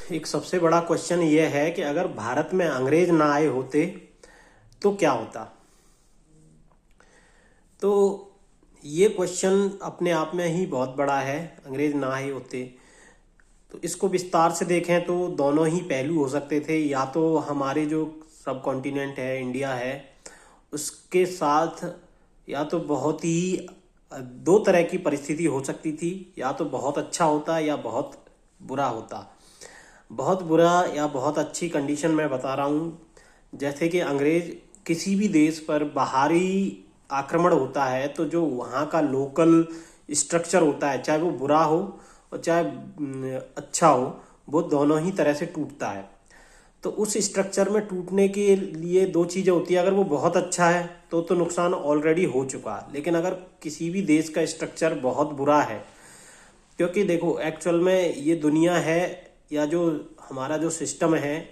एक सबसे बड़ा क्वेश्चन ये है कि अगर भारत में अंग्रेज ना आए होते तो क्या होता। तो ये क्वेश्चन अपने आप में ही बहुत बड़ा है। अंग्रेज ना आए होते तो इसको विस्तार से देखें तो दोनों ही पहलू हो सकते थे। या तो हमारे जो सब कॉन्टिनेंट है, इंडिया है, उसके साथ या तो बहुत ही दो तरह की परिस्थिति हो सकती थी। या तो बहुत अच्छा होता या बहुत बुरा होता। बहुत बुरा या बहुत अच्छी कंडीशन में बता रहा हूँ। जैसे कि अंग्रेज किसी भी देश पर बाहरी आक्रमण होता है तो जो वहाँ का लोकल स्ट्रक्चर होता है, चाहे वो बुरा हो और चाहे अच्छा हो, वो दोनों ही तरह से टूटता है। तो उस स्ट्रक्चर में टूटने के लिए दो चीज़ें होती है। अगर वो बहुत अच्छा है तो नुकसान ऑलरेडी हो चुका है। लेकिन अगर किसी भी देश का स्ट्रक्चर बहुत बुरा है, क्योंकि देखो एक्चुअल में ये दुनिया है या जो हमारा जो सिस्टम है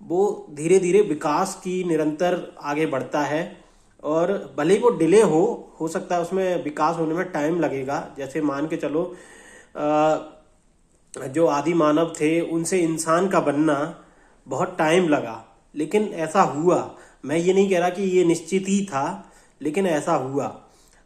वो धीरे धीरे विकास की निरंतर आगे बढ़ता है। और भले ही वो डिले हो सकता है, उसमें विकास होने में टाइम लगेगा। जैसे मान के चलो जो आदि मानव थे उनसे इंसान का बनना बहुत टाइम लगा, लेकिन ऐसा हुआ। मैं ये नहीं कह रहा कि ये निश्चित ही था, लेकिन ऐसा हुआ।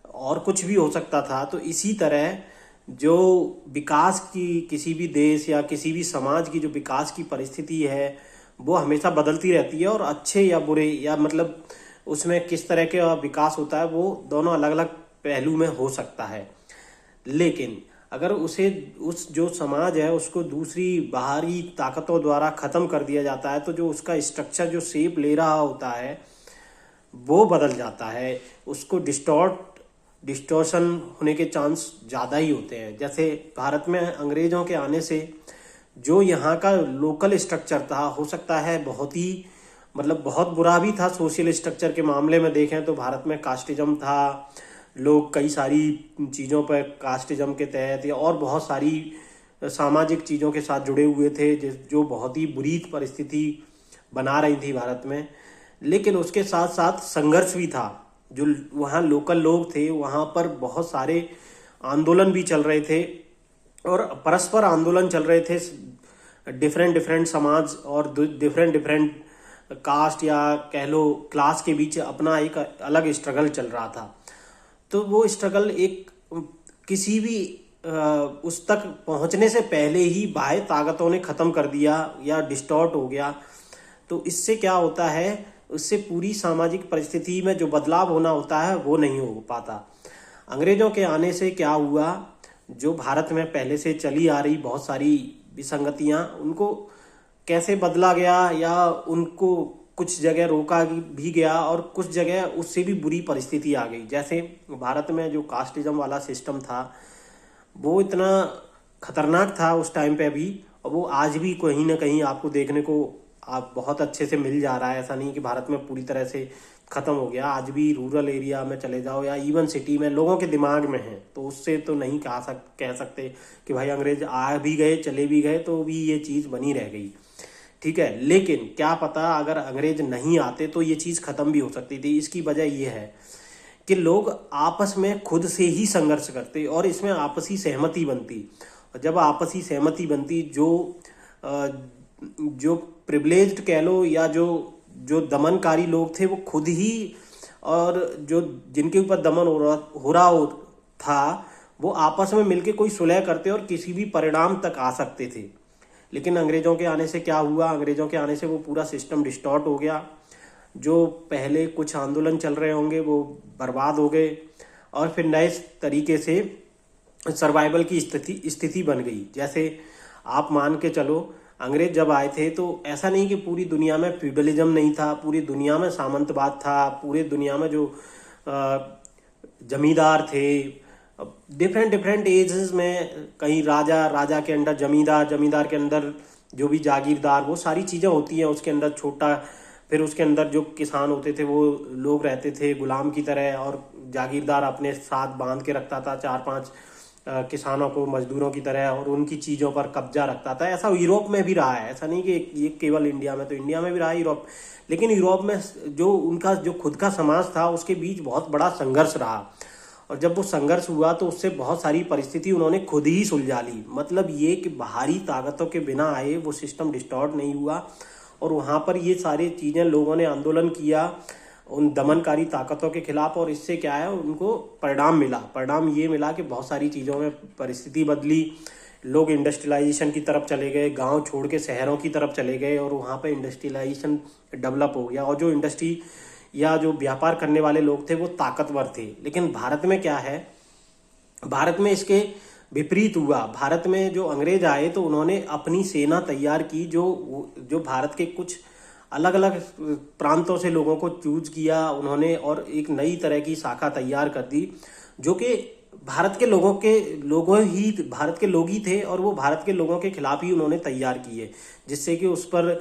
और कुछ भी हो सकता था। तो इसी तरह जो विकास की किसी भी देश या किसी भी समाज की जो विकास की परिस्थिति है वो हमेशा बदलती रहती है। और अच्छे या बुरे या मतलब उसमें किस तरह का विकास होता है वो दोनों अलग अलग पहलू में हो सकता है। लेकिन अगर उसे उस जो समाज है उसको दूसरी बाहरी ताकतों द्वारा ख़त्म कर दिया जाता है तो जो उसका स्ट्रक्चर जो शेप ले रहा होता है वो बदल जाता है। उसको डिस्टॉर्शन होने के चांस ज़्यादा ही होते हैं। जैसे भारत में अंग्रेज़ों के आने से जो यहाँ का लोकल स्ट्रक्चर था, हो सकता है बहुत ही मतलब बहुत बुरा भी था। सोशल स्ट्रक्चर के मामले में देखें तो भारत में कास्टिज्म था। लोग कई सारी चीज़ों पर कास्टिज्म के तहत या और बहुत सारी सामाजिक चीज़ों के साथ जुड़े हुए थे जो बहुत ही बुरी परिस्थिति बना रही थी भारत में। लेकिन उसके साथ साथ संघर्ष भी था। जो वहाँ लोकल लोग थे वहाँ पर बहुत सारे आंदोलन भी चल रहे थे और परस्पर आंदोलन चल रहे थे। डिफरेंट डिफरेंट समाज और डिफरेंट डिफरेंट कास्ट या कह लो क्लास के बीच अपना एक अलग स्ट्रगल चल रहा था। तो वो स्ट्रगल एक किसी भी उस तक पहुंचने से पहले ही बाह्य ताकतों ने ख़त्म कर दिया या डिस्टॉर्ट हो गया। तो इससे क्या होता है, उससे पूरी सामाजिक परिस्थिति में जो बदलाव होना होता है वो नहीं हो पाता। अंग्रेजों के आने से क्या हुआ, जो भारत में पहले से चली आ रही बहुत सारी विसंगतियां, उनको कैसे बदला गया या उनको कुछ जगह रोका भी गया और कुछ जगह उससे भी बुरी परिस्थिति आ गई। जैसे भारत में जो कास्टिज्म वाला सिस्टम था वो इतना खतरनाक था उस टाइम पे भी, और वो आज भी कहीं ना कहीं आपको देखने को आप बहुत अच्छे से मिल जा रहा है। ऐसा नहीं कि भारत में पूरी तरह से ख़त्म हो गया। आज भी रूरल एरिया में चले जाओ या इवन सिटी में लोगों के दिमाग में है। तो उससे तो नहीं कह सकते कि भाई अंग्रेज आ भी गए चले भी गए तो भी ये चीज़ बनी रह गई। ठीक है, लेकिन क्या पता अगर अंग्रेज नहीं आते तो ये चीज़ ख़त्म भी हो सकती थी। इसकी वजह ये है कि लोग आपस में खुद से ही संघर्ष करते और इसमें आपसी सहमति बनती। और जब आपसी सहमति बनती, जो प्रिविलेज्ड कह लो या जो जो दमनकारी लोग थे वो खुद ही, और जो जिनके ऊपर दमन हो रहा था वो आपस में मिलके कोई सुलह करते और किसी भी परिणाम तक आ सकते थे। लेकिन अंग्रेजों के आने से क्या हुआ, अंग्रेजों के आने से वो पूरा सिस्टम डिस्टॉर्ट हो गया। जो पहले कुछ आंदोलन चल रहे होंगे वो बर्बाद हो गए और फिर नए तरीके से सर्वाइवल की स्थिति बन गई। जैसे आप मान के चलो अंग्रेज जब आए थे तो ऐसा नहीं कि पूरी दुनिया में फ्यूडलिज्म नहीं था, पूरी दुनिया में सामंतवाद था, पूरी दुनिया में जो जमींदार थे डिफरेंट डिफरेंट एजेस में, कहीं राजा के अंडर जमींदार, जमींदार के अंदर जो भी जागीरदार, वो सारी चीज़ें होती हैं उसके अंदर छोटा। फिर उसके अंदर जो किसान होते थे वो लोग रहते थे गुलाम की तरह, और जागीरदार अपने साथ बांध के रखता था 4-5 किसानों को मजदूरों की तरह और उनकी चीज़ों पर कब्जा रखता था। ऐसा यूरोप में भी रहा है, ऐसा नहीं कि ये केवल इंडिया में। तो इंडिया में भी रहा है, यूरोप, लेकिन यूरोप में जो उनका जो खुद का समाज था उसके बीच बहुत बड़ा संघर्ष रहा। और जब वो संघर्ष हुआ तो उससे बहुत सारी परिस्थिति उन्होंने खुद ही सुलझा ली। मतलब ये कि बाहरी ताकतों के बिना आए वो सिस्टम डिस्टॉर्ट नहीं हुआ, और वहाँ पर ये सारी चीज़ें लोगों ने आंदोलन किया उन दमनकारी ताकतों के खिलाफ, और इससे क्या है उनको परिणाम मिला। परिणाम ये मिला कि बहुत सारी चीज़ों में परिस्थिति बदली, लोग इंडस्ट्रियलाइजेशन की तरफ चले गए, गांव छोड़ के शहरों की तरफ चले गए, और वहाँ पे इंडस्ट्रियलाइजेशन डेवलप हो गया, और जो इंडस्ट्री या जो व्यापार करने वाले लोग थे वो ताकतवर थे। लेकिन भारत में क्या है, भारत में इसके विपरीत हुआ। भारत में जो अंग्रेज आए तो उन्होंने अपनी सेना तैयार की, जो भारत के कुछ अलग अलग प्रांतों से लोगों को चूज किया उन्होंने, और एक नई तरह की शाखा तैयार कर दी, जो कि भारत के भारत के लोग ही थे, और वो भारत के लोगों के खिलाफ ही उन्होंने तैयार किए, जिससे कि उस पर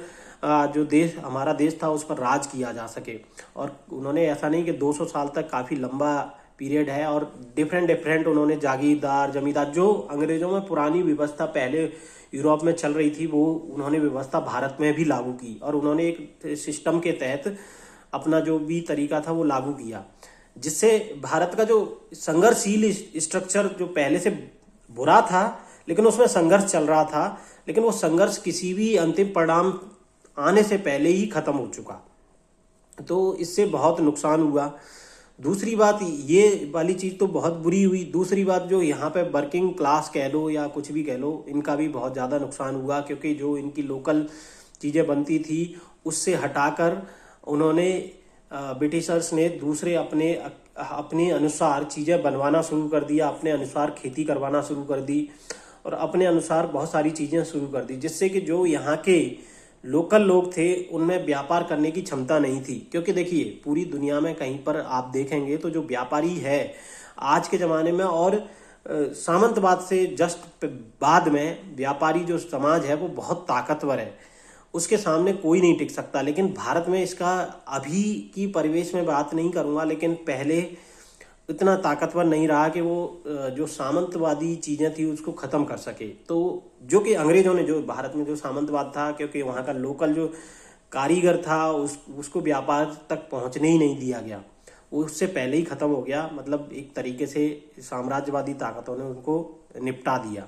जो हमारा देश था उस पर राज किया जा सके। और उन्होंने ऐसा नहीं कि 200 साल तक काफ़ी लंबा पीरियड है, और डिफरेंट उन्होंने जागीरदार जमींदार, जो अंग्रेजों में पुरानी व्यवस्था पहले यूरोप में चल रही थी, वो उन्होंने व्यवस्था भारत में भी लागू की, और उन्होंने एक सिस्टम के तहत अपना जो भी तरीका था वो लागू किया, जिससे भारत का जो संघर्षशील स्ट्रक्चर जो पहले से बुरा था लेकिन उसमें संघर्ष चल रहा था, लेकिन वो संघर्ष किसी भी अंतिम परिणाम आने से पहले ही खत्म हो चुका। तो इससे बहुत नुकसान हुआ। दूसरी बात, ये वाली चीज़ तो बहुत बुरी हुई। दूसरी बात, जो यहाँ पे वर्किंग क्लास कह लो या कुछ भी कह लो, इनका भी बहुत ज़्यादा नुकसान हुआ, क्योंकि जो इनकी लोकल चीज़ें बनती थी उससे हटाकर उन्होंने ब्रिटिशर्स ने दूसरे अपने अनुसार चीज़ें बनवाना शुरू कर दिया, अपने अनुसार खेती करवाना शुरू कर दी, और अपने अनुसार बहुत सारी चीज़ें शुरू कर दी, जिससे कि जो यहाँ के लोकल लोग थे उनमें व्यापार करने की क्षमता नहीं थी। क्योंकि देखिए, पूरी दुनिया में कहीं पर आप देखेंगे तो जो व्यापारी है आज के ज़माने में, और सामंतवाद से जस्ट बाद में व्यापारी जो समाज है वो बहुत ताकतवर है, उसके सामने कोई नहीं टिक सकता। लेकिन भारत में इसका अभी की परिवेश में बात नहीं करूँगा, लेकिन पहले इतना ताकतवर नहीं रहा कि वो जो सामंतवादी चीज़ें थी उसको ख़त्म कर सके। तो जो कि अंग्रेज़ों ने जो भारत में जो सामंतवाद था, क्योंकि वहाँ का लोकल जो कारीगर था उसको व्यापार तक पहुँचने ही नहीं दिया गया, वो उससे पहले ही ख़त्म हो गया। मतलब एक तरीके से साम्राज्यवादी ताकतों ने उनको निपटा दिया।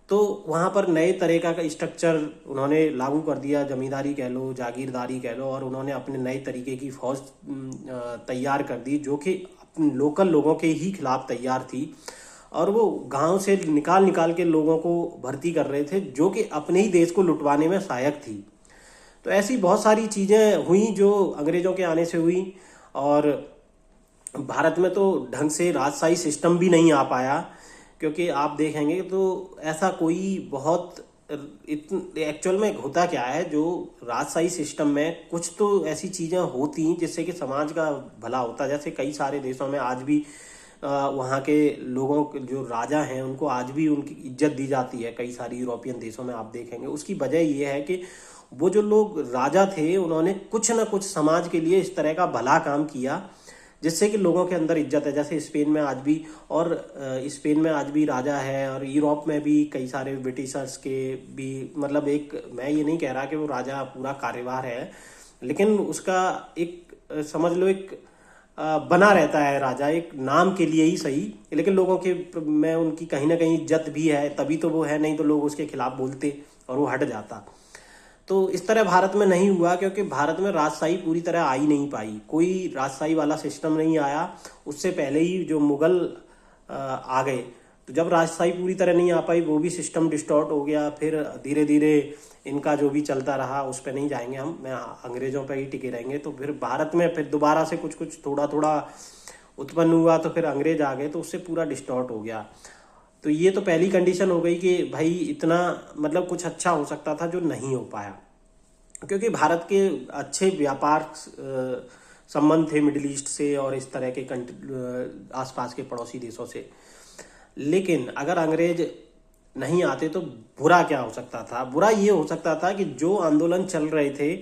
तो वहाँ पर नए तरह का स्ट्रक्चर उन्होंने लागू कर दिया, जमींदारी कह लो, जागीरदारी कह लो, और उन्होंने अपने नए तरीके की फौज तैयार कर दी, जो कि लोकल लोगों के ही खिलाफ तैयार थी, और वो गांव से निकाल के लोगों को भर्ती कर रहे थे, जो कि अपने ही देश को लुटवाने में सहायक थी। तो ऐसी बहुत सारी चीज़ें हुई जो अंग्रेज़ों के आने से हुई, और भारत में तो ढंग से राजशाही सिस्टम भी नहीं आ पाया, क्योंकि आप देखेंगे तो ऐसा कोई बहुत एक्चुअल में होता क्या है, जो राजशाही सिस्टम में कुछ तो ऐसी चीज़ें होती जिससे कि समाज का भला होता। जैसे कई सारे देशों में आज भी वहाँ के लोगों जो राजा हैं उनको आज भी उनकी इज्जत दी जाती है। कई सारी यूरोपियन देशों में आप देखेंगे। उसकी वजह ये है कि वो जो लोग राजा थे उन्होंने कुछ ना कुछ समाज के लिए इस तरह का भला काम किया, जिससे कि लोगों के अंदर इज्जत है। जैसे स्पेन में आज भी, और स्पेन में आज भी राजा है, और यूरोप में भी कई सारे ब्रिटिशर्स के भी, मतलब एक, मैं ये नहीं कह रहा कि वो राजा पूरा कार्यभार है, लेकिन उसका एक समझ लो एक बना रहता है राजा, एक नाम के लिए ही सही, लेकिन लोगों के में उनकी कहीं ना कहीं इज्जत भी है, तभी तो वो है, नहीं तो लोग उसके खिलाफ बोलते और वो हट जाता। तो इस तरह भारत में नहीं हुआ, क्योंकि भारत में राजशाही पूरी तरह आ ही नहीं पाई, कोई राजशाही वाला सिस्टम नहीं आया। उससे पहले ही जो मुगल आ गए, तो जब राजशाही पूरी तरह नहीं आ पाई, वो भी सिस्टम डिस्टॉर्ट हो गया। फिर धीरे धीरे इनका जो भी चलता रहा, उस पर नहीं जाएंगे हम, मैं अंग्रेजों पर ही टिके रहेंगे। तो फिर भारत में फिर दोबारा से कुछ कुछ थोड़ा थोड़ा उत्पन्न हुआ, तो फिर अंग्रेज आ गए, तो उससे पूरा डिस्टॉर्ट हो गया। तो ये तो पहली कंडीशन हो गई कि भाई इतना मतलब कुछ अच्छा हो सकता था जो नहीं हो पाया, क्योंकि भारत के अच्छे व्यापार संबंध थे मिडिल ईस्ट से और इस तरह के आसपास के पड़ोसी देशों से। लेकिन अगर अंग्रेज नहीं आते तो बुरा क्या हो सकता था? बुरा ये हो सकता था कि जो आंदोलन चल रहे थे,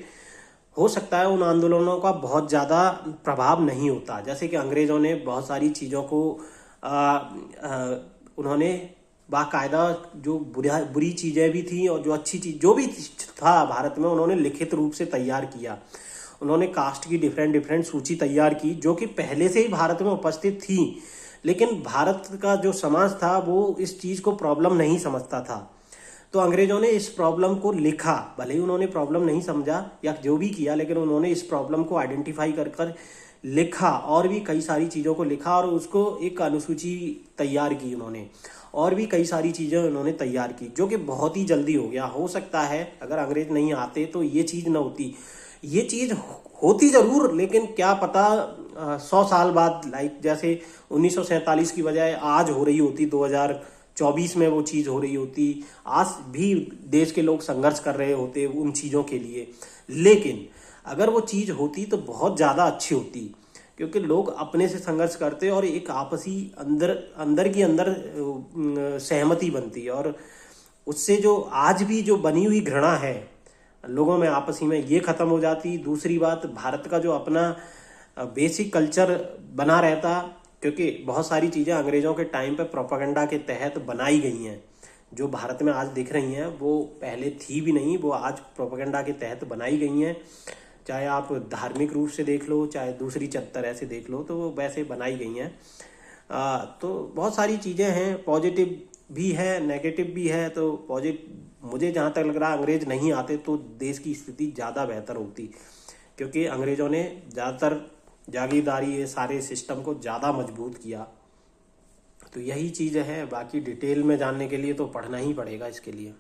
हो सकता है उन आंदोलनों का बहुत ज़्यादा प्रभाव नहीं होता। जैसे कि अंग्रेज़ों ने बहुत सारी चीज़ों को उन्होंने बाकायदा, जो बुरी चीज़ें भी थी और जो अच्छी चीज़ जो भी था भारत में, उन्होंने लिखित रूप से तैयार किया। उन्होंने कास्ट की डिफरेंट सूची तैयार की, जो कि पहले से ही भारत में उपस्थित थी, लेकिन भारत का जो समाज था वो इस चीज़ को प्रॉब्लम नहीं समझता था। तो अंग्रेजों ने इस प्रॉब्लम को लिखा, भले ही उन्होंने प्रॉब्लम नहीं समझा या जो भी किया, लेकिन उन्होंने इस प्रॉब्लम को आइडेंटिफाई कर कर लिखा और भी कई सारी चीज़ों को लिखा और उसको एक अनुसूची तैयार की उन्होंने, और भी कई सारी चीज़ें उन्होंने तैयार की, जो कि बहुत ही जल्दी हो गया। हो सकता है अगर अंग्रेज नहीं आते तो ये चीज़ ना होती, ये चीज़ होती ज़रूर, लेकिन क्या पता 100 साल बाद, लाइक जैसे 1947 की बजाय आज हो रही होती, 2024 में वो चीज़ हो रही होती, आज भी देश के लोग संघर्ष कर रहे होते उन चीज़ों के लिए। लेकिन अगर वो चीज़ होती तो बहुत ज़्यादा अच्छी होती, क्योंकि लोग अपने से संघर्ष करते और एक आपसी अंदर अंदर की अंदर सहमति बनती है, और उससे जो आज भी जो बनी हुई घृणा है लोगों में आपसी में, ये खत्म हो जाती। दूसरी बात, भारत का जो अपना बेसिक कल्चर बना रहता, क्योंकि बहुत सारी चीज़ें अंग्रेजों के टाइम पे प्रोपागेंडा के तहत बनाई गई हैं, जो भारत में आज दिख रही हैं वो पहले थी भी नहीं, वो आज प्रोपागेंडा के तहत बनाई गई हैं। चाहे आप धार्मिक रूप से देख लो, चाहे दूसरी तरह से देख लो, तो वो वैसे बनाई गई हैं। तो बहुत सारी चीज़ें हैं, पॉजिटिव भी है, नेगेटिव भी है। तो मुझे जहाँ तक लग रहा है अंग्रेज नहीं आते तो देश की स्थिति ज़्यादा बेहतर होती, क्योंकि अंग्रेज़ों ने ज़्यादातर जागीरदारी ये सारे सिस्टम को ज़्यादा मजबूत किया। तो यही चीज़ है, बाकी डिटेल में जानने के लिए तो पढ़ना ही पड़ेगा इसके लिए।